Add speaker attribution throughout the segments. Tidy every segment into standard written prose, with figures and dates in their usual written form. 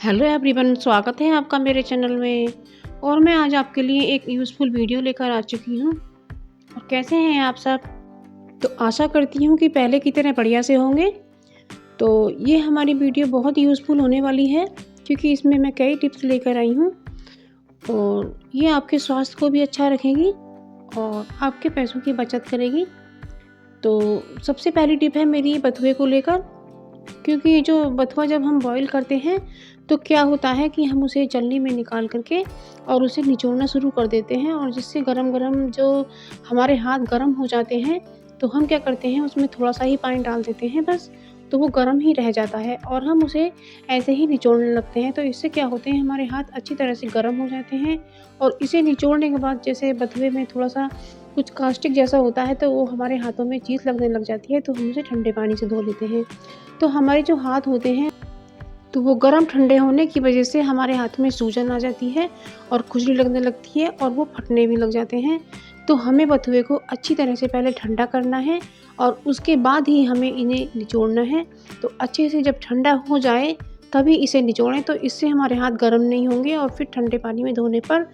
Speaker 1: Hello everyone, स्वागत है आपका मेरे चैनल में। और मैं आज आपके लिए एक यूज़फुल वीडियो लेकर आ चुकी हूँ। और कैसे हैं आप सब? तो आशा करती हूँ कि पहले की तरह बढ़िया से होंगे। तो ये हमारी वीडियो बहुत यूज़फुल होने वाली है, क्योंकि इसमें मैं कई टिप्स लेकर आई हूँ और ये आपके स्वास्थ्य को भी अच्छा रखेगी और आपके पैसों की बचत करेगी। तो सबसे पहली टिप है मेरी बथुए को लेकर, क्योंकि जो बथुआ जब हम बॉईल करते हैं तो क्या होता है कि हम उसे चलनी में निकाल करके और उसे निचोड़ना शुरू कर देते हैं, और जिससे गरम-गरम जो हमारे हाथ गरम हो जाते हैं, तो हम क्या करते हैं उसमें थोड़ा-सा ही पानी डाल देते हैं बस, तो वो गरम ही रह जाता है और हम उसे ऐसे ही निचोड़ने लगते हैं। तो इससे क्या होते हैं, हमारे हाथ अच्छी तरह से गरम हो जाते हैं और इसे निचोड़ने के बाद जैसे बथुए में थोड़ा-सा कुछ कास्टिक जैसा होता है, तो वो हमारे हाथों में चीज़ लगने लग जाती है, तो हम उसे ठंडे पानी से धो लेते हैं। तो हमारे जो हाथ होते हैं, तो वो गरम ठंडे होने की वजह से हमारे हाथ में सूजन आ जाती है और खुजली लगने लगती है और वो फटने भी लग जाते हैं। तो हमें बथुए को अच्छी तरह से पहले ठंडा करना है और उसके बाद ही हमें इन्हें निचोड़ना है। तो अच्छे से जब ठंडा हो जाए तभी इसे निचोड़ें, तो इससे हमारे हाथ गर्म नहीं होंगे और फिर ठंडे पानी में धोने पर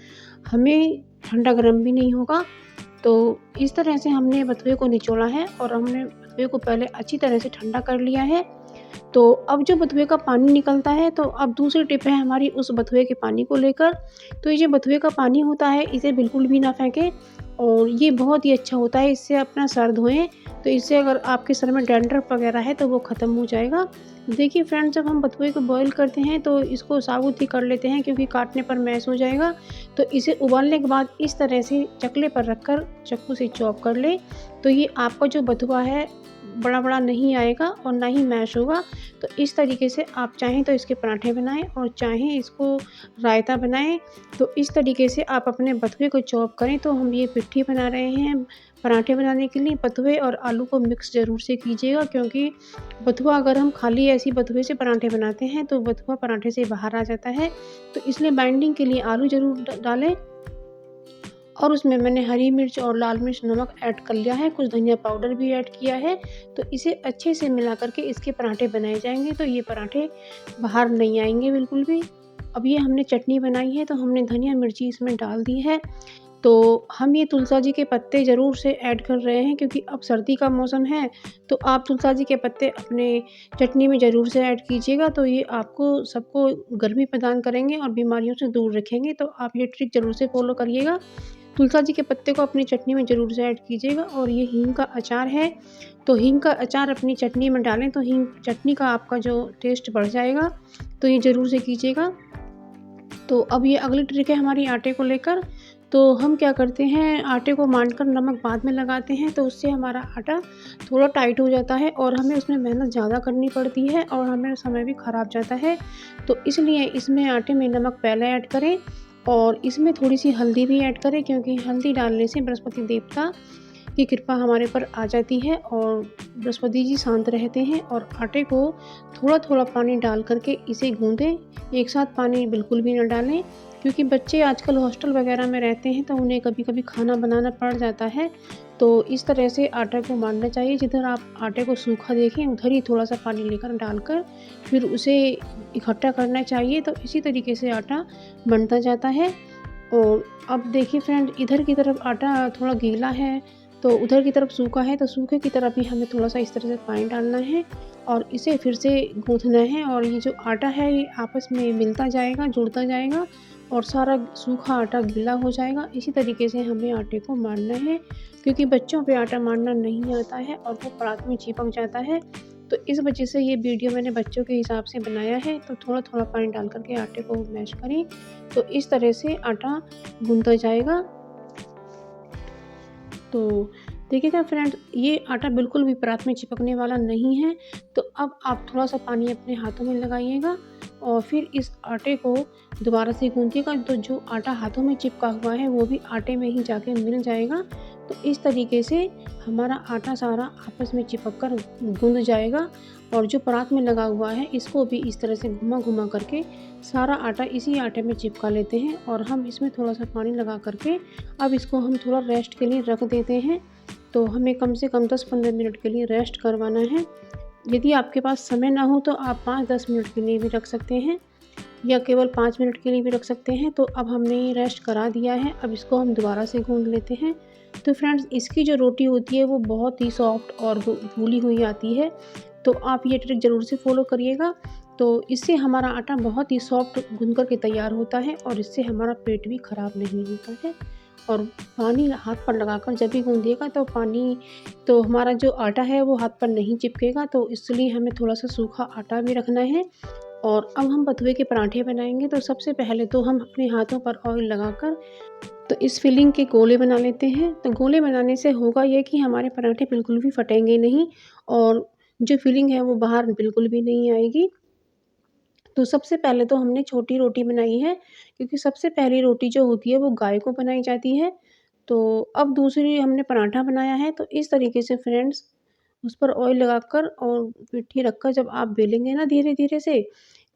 Speaker 1: हमें ठंडा गर्म भी नहीं होगा। तो इस तरह से हमने बथुए को निचोड़ा है और हमने बथुए को पहले अच्छी तरह से ठंडा कर लिया है। तो अब जो बथुए का पानी निकलता है, तो अब दूसरी टिप है हमारी उस बथुए के पानी को लेकर। तो ये जो बथुए का पानी होता है, इसे बिल्कुल भी ना फेंकें और ये बहुत ही अच्छा होता है। इससे अपना सर धोएँ, तो इससे अगर आपके सर में डैंड्रफ वगैरह है तो वो ख़त्म हो जाएगा। देखिए फ्रेंड्स, जब हम बथुए को बॉयल करते हैं तो इसको साबुत ही कर लेते हैं, क्योंकि काटने पर मैश हो जाएगा। तो इसे उबालने के बाद इस तरह से चकले पर रखकर चाकू से चॉप कर लें, तो ये आपका जो बथुआ है बड़ा-बड़ा नहीं आएगा और ना ही मैश होगा। तो इस तरीके से आप चाहें तो इसके पराठे बनाएँ और चाहें इसको रायता बनाएँ। तो इस तरीके से आप अपने बथुए को चॉप करें। तो हम ये पिट्ठी बना रहे हैं पराठे बनाने के लिए। बथुए और आलू को मिक्स ज़रूर से कीजिएगा, क्योंकि बथुआ अगर हम खाली ऐसे ही बथुए से पराठे बनाते हैं तो बथुआ पराठे से बाहर आ जाता है। तो इसलिए बाइंडिंग के लिए आलू ज़रूर डालें। और उसमें मैंने हरी मिर्च और लाल मिर्च नमक ऐड कर लिया है, कुछ धनिया पाउडर भी ऐड किया है। तो इसे अच्छे से मिला करके इसके पराठे बनाए जाएंगे, तो ये पराठे बाहर नहीं आएंगे बिल्कुल भी। अब ये हमने चटनी बनाई है, तो हमने धनिया मिर्ची इसमें डाल दी है। तो हम ये तुलसा जी के पत्ते ज़रूर से ऐड कर रहे हैं, क्योंकि अब सर्दी का मौसम है। तो आप तुलसा जी के पत्ते अपने चटनी में ज़रूर से ऐड कीजिएगा, तो ये आपको सबको गर्मी प्रदान करेंगे और बीमारियों से दूर रखेंगे। तो आप ये ट्रिक ज़रूर से फॉलो करिएगा। तुलसा जी के पत्ते को अपनी चटनी में ज़रूर से ऐड कीजिएगा। और ये हींग का अचार है, तो हींग का अचार अपनी चटनी में डालें तो हींग चटनी का आपका जो टेस्ट बढ़ जाएगा। तो ये ज़रूर से कीजिएगा। तो अब ये अगली ट्रिक है हमारी आटे को लेकर। तो हम क्या करते हैं, आटे को मांडकर नमक बाद में लगाते हैं, तो उससे हमारा आटा थोड़ा टाइट हो जाता है और हमें उसमें मेहनत ज़्यादा करनी पड़ती है और हमें समय भी ख़राब जाता है। तो इसलिए इसमें आटे में नमक पहले ऐड करें और इसमें थोड़ी-सी हल्दी भी ऐड करें, क्योंकि हल्दी डालने से बृहस्पति देवता की कृपा हमारे पर आ जाती है और बृहस्पति जी शांत रहते हैं। और आटे को थोड़ा-थोड़ा पानी डाल करके इसे गूँथें, एक साथ पानी बिल्कुल भी ना डालें, क्योंकि बच्चे आजकल हॉस्टल वगैरह में रहते हैं तो उन्हें कभी-कभी खाना बनाना पड़ जाता है। तो इस तरह से आटे को मांडना चाहिए, जिधर आप आटे को सूखा देखें उधर ही थोड़ा-सा पानी लेकर डालकर फिर उसे इकट्ठा करना चाहिए। तो इसी तरीके से आटा बनता जाता है। और अब देखिए फ्रेंड, इधर की तरफ आटा थोड़ा गीला है, तो उधर की तरफ सूखा है, तो सूखे की तरफ भी हमें थोड़ा-सा इस तरह से पानी डालना है और इसे फिर से गूँथना है। और ये जो आटा है ये आपस में मिलता जाएगा, जुड़ता जाएगा और सारा सूखा आटा गीला हो जाएगा। इसी तरीके से हमें आटे को मारना है, क्योंकि बच्चों पे आटा मारना नहीं आता है और वो परात में चिपक जाता है। तो इस वजह से ये वीडियो मैंने बच्चों के हिसाब से बनाया है। तो थोड़ा-थोड़ा पानी डाल कर के आटे को मैश करें, तो इस तरह से आटा गूँथा जाएगा। तो देखिएगा फ्रेंड्स, ये आटा बिल्कुल भी परात में चिपकने वाला नहीं है। तो अब आप थोड़ा-सा पानी अपने हाथों में लगाइएगा और फिर इस आटे को दोबारा से गूँथिएगा, तो जो आटा हाथों में चिपका हुआ है वो भी आटे में ही जाके मिल जाएगा। तो इस तरीके से हमारा आटा सारा आपस में चिपक कर गूँथ जाएगा। और जो परात में लगा हुआ है इसको भी इस तरह से घुमा-घुमा करके सारा आटा इसी आटे में चिपका लेते हैं और हम इसमें थोड़ा-सा पानी लगा करके अब इसको हम थोड़ा रेस्ट के लिए रख देते हैं। तो हमें कम से कम 10-15 मिनट के लिए रेस्ट करवाना है। यदि आपके पास समय ना हो तो आप 5-10 मिनट के लिए भी रख सकते हैं। या केवल 5 मिनट के लिए भी रख सकते हैं। तो अब हमने ये रेस्ट करा दिया है, अब इसको हम दोबारा से गूँध लेते हैं। तो फ्रेंड्स, इसकी जो रोटी होती है वो बहुत ही सॉफ्ट और फूली हुई आती है, तो आप ये ट्रिक ज़रूर से फ़ॉलो करिएगा। तो इससे हमारा आटा बहुत ही सॉफ्ट गूँध कर के तैयार होता है और इससे हमारा पेट भी ख़राब नहीं होता है। और पानी हाथ पर लगाकर जब भी गूँधिएगा तो पानी तो हमारा जो आटा है वो हाथ पर नहीं चिपकेगा, तो इसलिए हमें थोड़ा-सा सूखा आटा भी रखना है। और अब हम बथुए के पराठे बनाएँगे, तो सबसे पहले तो हम अपने हाथों पर ऑयल लगाकर तो इस फिलिंग के गोले बना लेते हैं। तो गोले बनाने से होगा ये कि हमारे पराठे बिल्कुल भी फटेंगे नहीं और जो फिलिंग है वो बाहर बिल्कुल भी नहीं आएगी। तो सबसे पहले तो हमने छोटी रोटी बनाई है, क्योंकि सबसे पहली रोटी जो होती है वो गाय को बनाई जाती है। तो अब दूसरी हमने पराठा बनाया है, तो इस तरीके से फ्रेंड्स उस पर ऑयल लगाकर और पिट्ठी रखकर जब आप बेलेंगे ना धीरे-धीरे से,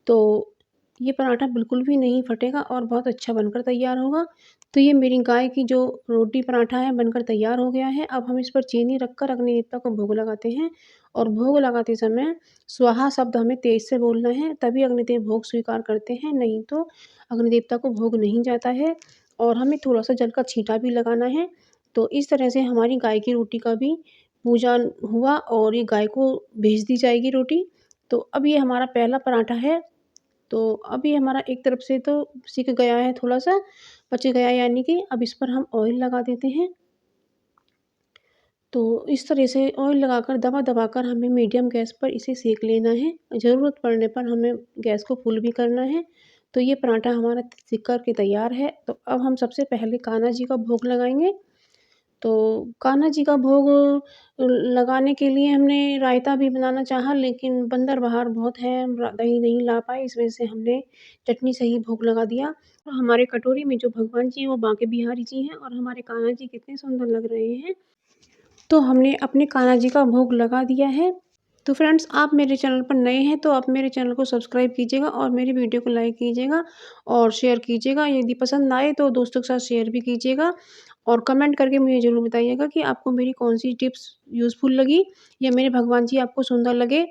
Speaker 1: तो ये पराठा बिल्कुल भी नहीं फटेगा और बहुत अच्छा बनकर तैयार होगा। तो ये मेरी गाय की जो रोटी पराठा है बनकर तैयार हो गया है। अब हम इस पर चीनी रखकर अग्नि देवता को भोग लगाते हैं और भोग लगाते समय स्वाहा शब्द हमें तेज़ से बोलना है, तभी अग्निदेव भोग स्वीकार करते हैं, नहीं तो अग्निदेवता को भोग नहीं जाता है। और हमें थोड़ा-सा जल का छींटा भी लगाना है। तो इस तरह से हमारी गाय की रोटी का भी पूजन हुआ और ये गाय को भेज दी जाएगी रोटी। तो अब ये हमारा पहला पराठा है। तो अब ये हमारा एक तरफ से तो सिक गया है, थोड़ा-सा पच गया, यानी कि अब इस पर हम ऑयल लगा देते हैं। तो इस तरह से ऑयल लगाकर दबा-दबा कर हमें मीडियम गैस पर इसे सेक लेना है। ज़रूरत पड़ने पर हमें गैस को फुल भी करना है। तो ये पराठा हमारा सिक कर के तैयार है। तो अब हम सबसे पहले कान्हा जी का भोग लगाएँगे। तो कान्हा जी का भोग लगाने के लिए हमने रायता भी बनाना चाहा, लेकिन बंदर बाहर बहुत है, हम दही नहीं ला पाए, इस वजह से हमने चटनी से ही भोग लगा दिया। तो हमारे कटोरी में जो भगवान जी हैं वो बांके बिहारी जी हैं और हमारे कान्हा जी कितने सुंदर लग रहे हैं। तो हमने अपने कान्हा जी का भोग लगा दिया है। तो फ्रेंड्स, आप मेरे चैनल पर नए हैं तो आप मेरे चैनल को सब्सक्राइब कीजिएगा और मेरी वीडियो को लाइक कीजिएगा और शेयर कीजिएगा। यदि पसंद आए तो दोस्तों के साथ शेयर भी कीजिएगा और कमेंट करके मुझे ज़रूर बताइएगा कि आपको मेरी कौन-सी टिप्स यूज़फुल लगी या मेरे भगवान जी आपको सुंदर लगे।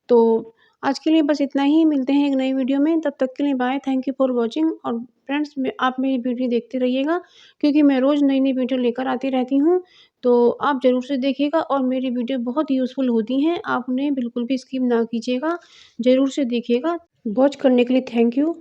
Speaker 1: तो आज के लिए बस इतना ही, मिलते हैं एक नई वीडियो में, तब तक के लिए bye, thank you for watching. और फ्रेंड्स, आप मेरी वीडियो देखते रहिएगा, क्योंकि मैं रोज़ नई-नई वीडियो लेकर आती रहती हूँ। तो आप ज़रूर से देखिएगा और मेरी वीडियो बहुत यूज़फुल होती हैं, आप उन्हें बिल्कुल भी स्किप ना कीजिएगा, ज़रूर से देखिएगा। वॉच करने के लिए थैंक यू।